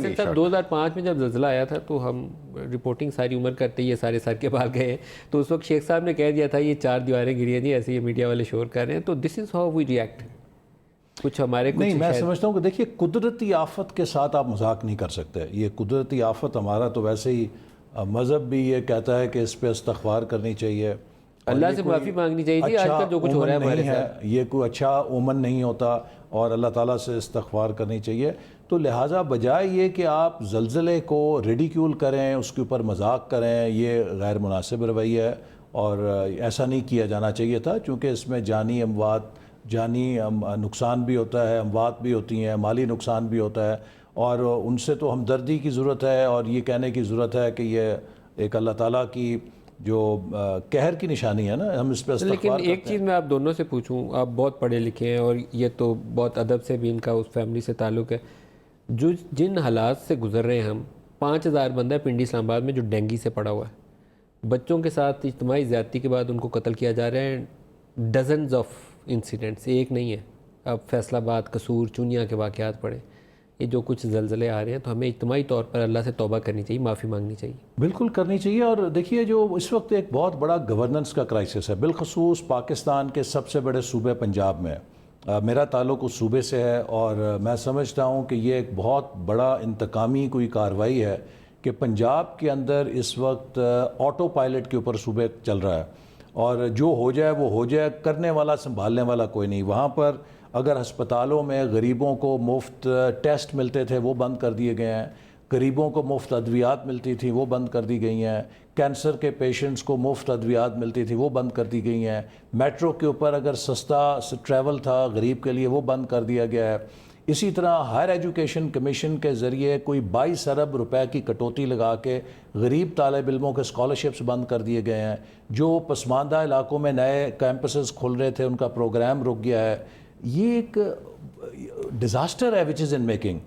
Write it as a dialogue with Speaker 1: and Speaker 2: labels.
Speaker 1: حسن صاحب 2005 میں جب زلزلہ آیا تھا تو ہم رپورٹنگ ساری عمر کرتے ہی یہ سارے سر کے بال گئے ہیں، تو اس وقت شیخ صاحب نے کہہ دیا تھا یہ 4 دیواریں گری ہیں جی، ایسے یہ میڈیا والے شور کر رہے ہیں. تو دس از ہاؤ وی ریئیکٹ. کچھ ہمارے
Speaker 2: نہیں، میں سمجھتا ہوں کہ دیکھیے قدرتی آفت کے ساتھ آپ مذاق نہیں کر سکتے. یہ قدرتی آفت ہمارا تو ویسے ہی مذہب بھی یہ کہتا ہے کہ اس پہ استغفار کرنی چاہیے،
Speaker 1: اللہ سے معافی مانگنی چاہیے جی. آج کل جو کچھ ہو رہا ہے ہمارے ساتھ
Speaker 2: یہ کوئی اچھا اومن نہیں ہوتا، اور اللہ تعالیٰ سے استغفار کرنی چاہیے. تو لہٰذا بجائے یہ کہ آپ زلزلے کو ریڈیکیول کریں، اس کے اوپر مذاق کریں، یہ غیر مناسب رویہ ہے اور ایسا نہیں کیا جانا چاہیے تھا، چونکہ اس میں جانی نقصان بھی ہوتا ہے، اموات بھی ہوتی ہیں، مالی نقصان بھی ہوتا ہے، اور ان سے تو ہمدردی کی ضرورت ہے، اور یہ کہنے کی ضرورت ہے کہ یہ ایک اللہ تعالیٰ کی جو قہر کی نشانی ہے نا، ہم اس پہ استغفار کرتے ہیں.
Speaker 1: لیکن ایک چیز میں آپ دونوں سے پوچھوں، آپ بہت پڑھے لکھے ہیں اور یہ تو بہت ادب سے بھی ان کا اس فیملی سے تعلق ہے، جن حالات سے گزر رہے ہیں ہم، 5000 بندہ پنڈی اسلام آباد میں جو ڈینگی سے پڑا ہوا ہے، بچوں کے ساتھ اجتماعی زیادتی کے بعد ان کو قتل کیا جا رہا ہے، ڈزنز آف انسیڈنٹس، ایک نہیں ہے. اب فیصل آباد، قصور، چونیا کے واقعات پڑھیں، یہ جو کچھ زلزلے آ رہے ہیں، تو ہمیں اجتماعی طور پر اللہ سے توبہ کرنی چاہیے، معافی مانگنی چاہیے.
Speaker 2: بالکل کرنی چاہیے. اور دیکھیے جو اس وقت ایک بہت بڑا گورننس کا کرائسس ہے، بالخصوص پاکستان کے سب سے بڑے صوبے پنجاب میں. میرا تعلق اس صوبے سے ہے، اور میں سمجھتا ہوں کہ یہ ایک بہت بڑا انتقامی کوئی کارروائی ہے کہ پنجاب کے اندر اس وقت آٹو پائلٹ کے اوپر صوبے چل رہا ہے، اور جو ہو جائے وہ ہو جائے، کرنے والا سنبھالنے والا کوئی نہیں. وہاں پر اگر ہسپتالوں میں غریبوں کو مفت ٹیسٹ ملتے تھے وہ بند کر دیے گئے ہیں، غریبوں کو مفت ادویات ملتی تھی وہ بند کر دی گئی ہیں، کینسر کے پیشنٹس کو مفت ادویات ملتی تھی وہ بند کر دی گئی ہیں، میٹرو کے اوپر اگر سستا ٹریول تھا غریب کے لیے وہ بند کر دیا گیا ہے. اسی طرح ہائر ایجوکیشن کمیشن کے ذریعے کوئی 22 ارب روپے کی کٹوتی لگا کے غریب طالب علموں کے اسکالرشپس بند کر دیے گئے ہیں. جو پسماندہ علاقوں میں نئے کیمپسز کھل رہے تھے ان کا پروگرام رک گیا ہے. یہ ایک ڈیزاسٹر ہے وچ از ان میکنگ.